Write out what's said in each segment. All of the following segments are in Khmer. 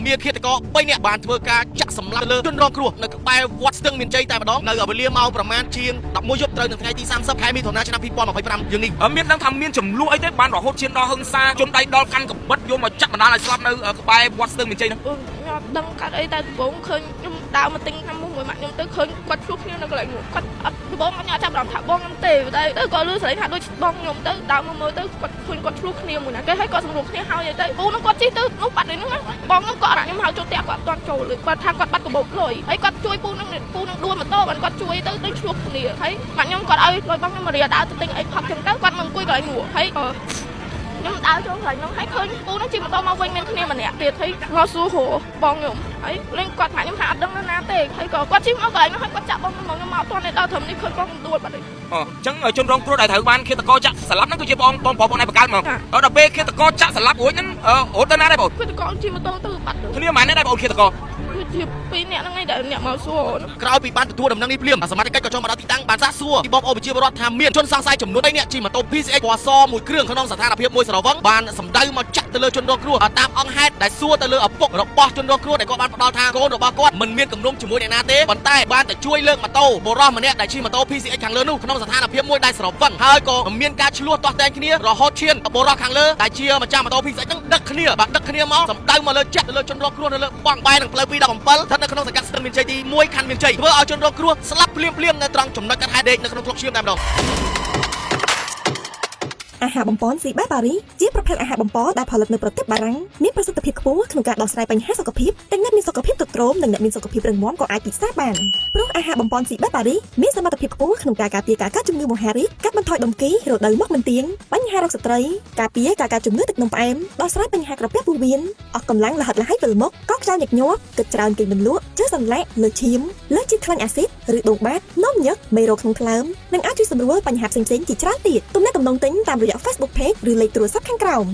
មានឃាតករ3នាក់បានធ្វើការចាក់សម្លាប់លើជនរងគ្រោះនៅក្បែរវត្តស្ទឹងមានជ័យតែម្ដងនៅវេលាម៉ោងប្រមាណជាង11យប់ត្រូវនៅថ្ងៃទី30ខែមិថុនាឆ្នាំ2025យើងនេះមានដឹងថាមានចំនួនអីទេបានរហូតឈានដល់ហឹង្សាជនដៃដល់កាន់កបិតយកមកចាក់បណ្ដាលឲ្យស្លាប់នៅក្បែរវត្តស្ទឹងមានជ័យហ្នឹងខ្ញុំដឹងកាត់អីតែដំបូងឃើញខ្ញុំដើរមកទិញឆ្នាំមួយម៉ាក់ខ្ញុំទៅឃើញគាត់ឆ្លោះគ្នានៅកន្លែងនោះគាត់អត់ដំបូងខ្ញុំចាប់អារម្មណ៍ថាបងខ្ញុំទេតែក៏លឺស្រីថាដូចបងខ្ញុំទៅដើរមកមើលទៅគាត់ឃើញគាត់ឆ្លោះគ្នាមួយណាគេហើយគាត់សម្រួលគ្នាហើយទៅពូនឹងគាត់ជិះទៅនោះបាត់នេះហ្នឹងបងខ្ញុំក៏អត់ខ្ញុំហៅចូលផ្ទះគាត់អត់ទាន់ចូលលើគាត់ថាគាត់បាត់កាបូបលុយហើយគាត់ជួយពូនឹងដួលម៉ូតូបានគាត់ជួយទៅឆ្លោះគ្នាហើយម៉ាក់ខ្ញុំគាត់ឲ្យលុយបងខ្ញុំមករៀនដើរទៅទិញអីផឹកចឹងទៅគាត់មកអង្គុយកន្លែងនោះហើយខ្ញុំដើរចូលកន្លែងនោះហើយឃើញពូនឹងជិះម៉ូតូមកវិញមានគ្នាម្នាក់ទៀតហើយមកសួរហៅបងខ្ញុំហើយលេងគាត់ម៉ាក់ខ្ញុំថាអត់ដឹងណាទេហើយក៏គាត់ជិះមកកន្លែងនោះហើយគាត់ចាក់បងខ្ញុំមកអត់ទាន់ដល់ត្រឹមនេះឃើញបងដួលបាត់ហើយអញ្ចឹងជនរងគ្រោះដែលត្រូវបានឃាតករចាក់ស្លាប់ហ្នឹងគឺជាបងប្អូនឯបកកើតមកដល់ពេលឃាតករចាក់ស្លាប់រួចហ្នឹងអូនទៅណាដែរបងឃាតករជិះម៉ូតូទៅបាត់គ្នាម៉ែនេះដែរបងឃាតករជា2នាក់ហ្នឹងឯងដែលអ្នកមកសួរក្រោយពីបានទទួលដំណឹងនេះភ្លាមសមាជិកក៏ចូលមកដល់ទីតាំងបានសាកសួរពីបងប្អូនប្រជាពលរដ្ឋថាមានជនសង្ស័យចំនួន3នាក់ជិះម៉ូតូ PCX ពណ៌សមួយគ្រឿងក្នុងស្ថានភាពមួយស្រវឹងបានសម្ដៅមកចាក់ទៅលើជនរងគ្រោះតាមអង្គហេតុដែលសួរទៅលើឪពុករបស់ជនរងគ្រោះដែលគាត់បានផ្ដល់ថាកូនរបស់គាត់មិនមានគំនុំជាមួយអ្នកណាទេប៉ុន្តែបានតែជួយលើកម៉ូតូបុរសម្នាក់ដែលជិះម៉ូតូ PCX ខាងលើនោះក្នុងស្ថានភាពមួយដែលស្រវឹងហើយក៏មានការឆ្លោះទាស់តែងគ្នារហូតឈានបុរសខាងលើដែលជាម្ចាស់ម៉ូតូ PCX ហ្នឹងដឹកគ្នាមកសម្ដៅមកលើចាក់ទៅលើជនរងគ្រោះនៅលើបង់បែរនឹងផ្លូវ217ស្ថិតនៅក្នុងសង្កាត់ស្ទឹងមានជ័យទី1ខណ្ឌមានជ័យធ្វើឲ្យជនរងគ្រោះស្លាប់ភ្លាមនៅត្រង់ចំណុចកាត់ហេតុដេកនៅក្នុងក្លុកឈាមតែម្ដងអាហារបំពន់ស៊ីបែបប៉ារីជាប្រភេទអាហារបំពន់ដែលផលិតនៅប្រទេសបារាំងមានប្រសិទ្ធភាពខ្ពស់ក្នុងការដោះស្រាយបញ្ហាសុខភាពទាំងអ្នកមានសុខភាពទ្រុឌទ្រោមនិងអ្នកមានសុខភាពរឹងមាំក៏អាចពិសាបានព្រោះអាហារបំពន់ស៊ីបែបប៉ារីមានសមត្ថភាពខ្ពស់ក្នុងការការពារការកើតជំងឺមហារីកកាត់បន្ថយដុំគីរដូវមុខមិនទៀងបញ្ហារោគស្ត្រីការពារការកើតជំងឺទឹកនោមផ្អែមដោះស្រាយបញ្ហាក្រពះពោះវៀនអស់កម្លាំងលហិតលហៃវិលមុខកោកខ្យល់ញឹកញាប់គិតច្រើនគេងមិនលក់ជើសន្លាក់លើឈាមលើជាតិខ្លាញ់អាស៊ីតឬដងបាតនោមញឹកមេរោគក្នុងថ្លើមនិងអាចជួយសម្រួលបញ្ហាផ្សេងៗជាច្រើនទៀតទំនាក់ទំនងទិញតាមរយៈ Facebook Page ឬលេខទូរស័ព្ទខាងក្រោម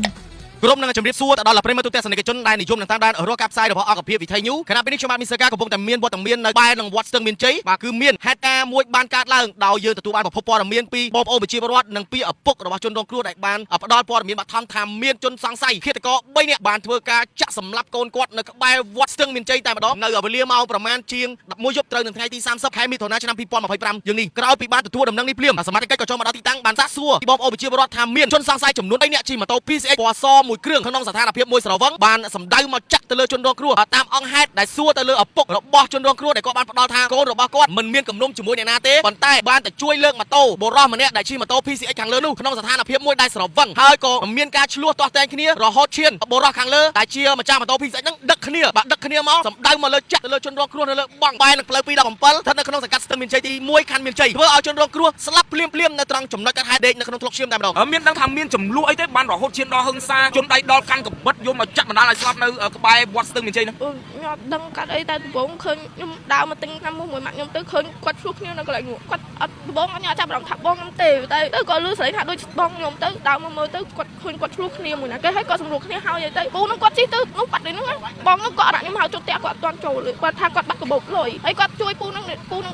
ក្រុមនឹងជម្រាបសួរទៅដល់ប្រិយមិត្តទូទាំងទស្សនិកជនដែលនិយមនឹងតាមដានរកការផ្សាយរបស់អង្គភាពវិទ្យុខណៈពេលនេះខ្ញុំបាទមានសកាកំពុងតែមានវត្តមាននៅបែរនឹងវត្តស្ទឹងមានជ័យបាទគឺមានហេតុការណ៍មួយបានកើតឡើងដោយយើងទទួលបានប្រភពព័ត៌មានពីបងប្អូនប្រជាពលរដ្ឋនិងពីឪពុករបស់ជនរងគ្រោះដែលបានផ្ដល់ព័ត៌មានបឋមថាមានជនសង្ស័យឃាតករ3នាក់បានធ្វើការចាក់សម្លាប់កូនគាត់នៅក្បែរវត្តស្ទឹងមានជ័យតែម្ដងនៅវេលាម៉ោងប្រមាណជាង11យប់ត្រូវនៅថ្ងៃទី30ខែមិថុនាឆ្នាំ2025យើងនេះក្រោយពីបានទទួលដំណឹងនេះភ្លាមសមាជិកក៏ចូលមកដល់ទីតាំងបានសាកសួរពីបងប្អូនប្រជាពលរដ្ឋថាមានជនសង្ស័យចំនួន3នាក់ជិះម៉ូតូ PCX ពណ៌សមួយគ្រឿងក្នុងស្ថានភាពមួយស្រវឹងបានសម្ដៅមកចាក់ទៅលើជនរងគ្រោះតាមអង្គហេតុដែលសួរទៅលើឪពុករបស់ជនរងគ្រោះដែលគាត់បានផ្ដល់ថាកូនរបស់គាត់មិនមានគំនុំជាមួយអ្នកណាទេប៉ុន្តែបានតែជួយលើកម៉ូតូបុរសម្នាក់ដែលជិះម៉ូតូ PCX ខាងលើនោះក្នុងស្ថានភាពមួយដែលស្រវឹងហើយក៏មានការឆ្លោះទាស់តែងគ្នារហូតឈានបុរសខាងលើដែលជាម្ចាស់ម៉ូតូ PCX ហ្នឹងដឹកគ្នាមកសម្ដៅមកលើចាក់ទៅលើជនរងគ្រោះនៅលើបង់បែរនឹងផ្លូវ217ស្ថិតនៅក្នុងសង្កាត់ស្ទឹងមានជ័យទី1ខណ្ឌមានជ័យធ្វើឲ្យជនរងគ្រោះស្លាប់ភ្លាមនៅត្រង់ចំណុចកាត់ហេតុដេកនៅក្នុងក្លុកឈាមតែម្ដងមានដឹងថាមានចំនួនអីទេបានរហូតឈានដល់ហឹង្សាជនដៃដល់កាន់កបិតយកមកចាក់បណ្ដាលឲ្យស្លាប់នៅក្បែរវត្តស្ទឹងមានជ័យហ្នឹងខ្ញុំអត់ដឹងកាត់អីតែដំបូងឃើញខ្ញុំដើរមកទិញឆ្នាំមួយម៉ាក់ខ្ញុំទៅឃើញគាត់ឆ្លោះគ្នានៅកន្លែងនោះគាត់អត់ដំបូងខ្ញុំចាប់អារម្មណ៍ថាបងខ្ញុំទេតែក៏លឺស្រីថាដូចបងខ្ញុំទៅដើរមកមើលទៅគាត់ឃើញគាត់ឆ្លោះគ្នាមួយណាគេហើយគាត់សម្រួលគ្នាហើយទៅពូនឹងគាត់ជិះទៅនោះបាត់នេះហ្នឹងបងខ្ញុំក៏អត់ខ្ញុំហៅចូលផ្ទះគាត់អត់ទាន់ចូលលើគាត់ថាគាត់បាត់កាបូបលុយហើយគាត់ជួយពូនឹ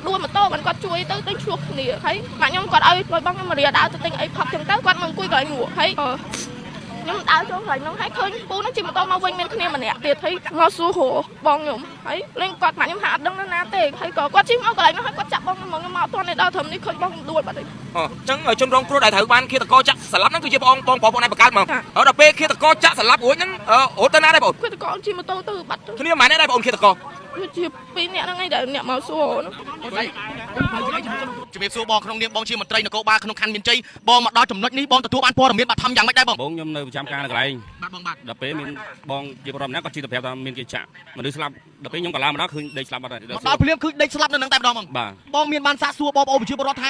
ងដួលម៉ូតូបានគាត់ជួយទៅឆ្លោះគ្នាហើយម៉ាក់ខ្ញុំគាត់ឲ្យលុយបងខ្ញុំមករៀនដើរទៅទិញអីផឹកចឹងទៅគាត់មកអង្គុយកន្លែងនោះហើយខ្ញុំដើរចូលកន្លែងនោះហើយឃើញពូនឹងជិះម៉ូតូមកវិញមានគ្នាម្នាក់ទៀតហើយមកសួរហៅបងខ្ញុំហើយលេងគាត់ម៉ាក់ខ្ញុំថាអត់ដឹងណាទេហើយក៏គាត់ជិះមកកន្លែងនោះហើយគាត់ចាក់បងខ្ញុំមកអត់ទាន់ដល់ត្រឹមនេះឃើញបងខ្ញុំដួលបាត់ហើយអញ្ចឹងជនរងគ្រោះដែលត្រូវបានឃាតករចាក់ស្លាប់ហ្នឹងគឺជាបងប្អូនឯបកកើតមកដល់ពេលឃាតករចាក់ស្លាប់រួចហ្នឹងអូនទៅណាដែរបងឃាតករជិះម៉ូតូទៅបាត់គ្នាម៉ែនេះដែរបងឃាតករជា2នាក់ហ្នឹងឯងដែលអ្នកមកសួរជំរាបសួរបងក្នុងនាមបងជាមន្ត្រីនគរបាលក្នុងខណ្ឌមានជ័យបងមកដល់ចំណុចនេះបងទទួលបានព័ត៌មានបឋមយ៉ាងម៉េចដែរបងខ្ញុំនៅប្រចាំការនៅកន្លែងបាទបងបាទដល់ពេលមានបងជាបរិបម្នាក់គាត់ជិះទៅប្រាប់ថាមានគេចាក់មនុស្សស្លាប់ដល់ពេលខ្ញុំក៏ឡើងមកដល់ឃើញដេកស្លាប់បាត់ហើយដល់ភ្លាមឃើញដេកស្លាប់នៅនឹងតែម្ដងបងបងមានបានសាកសួរបងប្អូនប្រជាពលរដ្ឋថា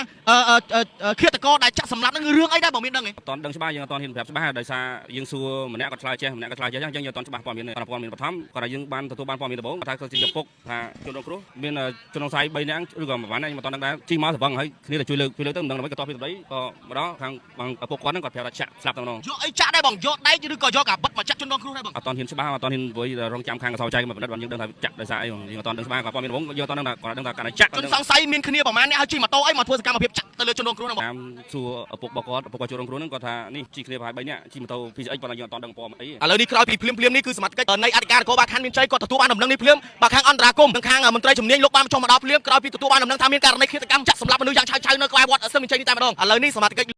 ឃាតករដែលចាក់សម្លាប់នឹងរឿងអីដែរបងមានដឹងទេអត់ទាន់ដឹងច្បាស់យើងអត់ទាន់ហ៊ានប្រាប់ច្បាស់ដោយសារយើងសួរម្នាក់គាត់ឆ្លើយចេះម្នាក់គាត់ឆ្លើយចេះអញ្ចឹងយើងអត់ទាន់ច្បាស់ព័ត៌មានបឋមគាត់ថាយើងបានទទួលបានព័ត៌មានដំបូងគាត់ថាគាត់ជា ពុកថាជនរងគ្រោះមានជនសង្ស័យ3នាក់ឬក៏ប្រហែលហ្នឹងមិនតន់ដឹងដែរជីមកសបងហើយគ្នាទៅជួយលើកទៅមិនដឹងដើម្បីក៏តបពីទៅដីក៏ម្ដងខាងបងឪពុកគាត់ហ្នឹងគាត់ប្រាប់ថាចាក់ស្លាប់ទៅម្ដង យកអីចាក់ដែរបងយកដែកឬក៏យកកាបិទមកចាក់ជនរងគ្រោះដែរបង អត់តន់ហ៊ានច្បាស់អត់តន់ហ៊ានព្រោះរងចាំខាងកសោចៃមកបណ្ឌិតបានយើងដឹងថាចាក់ដោយសារអីបងយើងអត់តន់ដឹងច្បាស់ក៏ព័ត៌មានបងយើងអត់តន់ដឹងថាគាត់ដឹងថាកាន់តែចាក់ ជនសង្ស័យមានគ្នាប្រហែលអ្នកហើយជិះម៉ូតូអីមកធ្វើសកម្មភាពចាក់ទៅលើជនរងគ្រោះហ្នឹងបង តាមសួរឪពុករបស់គាត់ឪពុកគាត់ចូលរងគ្រោះហ្នឹងគាត់ថានេះជីគ្នាប្រហែល3នាក់ជីម៉ូតូ PCX ប៉ុន្តែយើងអត់តន់ដឹងព័ត៌មានអី ឥឡូវនេះក្រោយពីភ្លាមនេះគឺសមាជិកនៃអធិការនគរបាលខណ្ឌមានជ័យគាត់ទទួលបានដំណឹងនេះភ្លាមបាទខាងអន្តរាគមន៍និងខាងមន្ត្រីជំនាញលោកបានចុះមកដល់ភ្លាមក្រោយពីទទួលបានដំណឹងថាមានករណីឃាតកម្មចាក់សម្លាប់មនុស្សយ៉ាងឆៅៗនៅក្បែរវត្តស្ទឹងមានជ័យនេះតែម្ដងឥឡូវនេះសមាជិក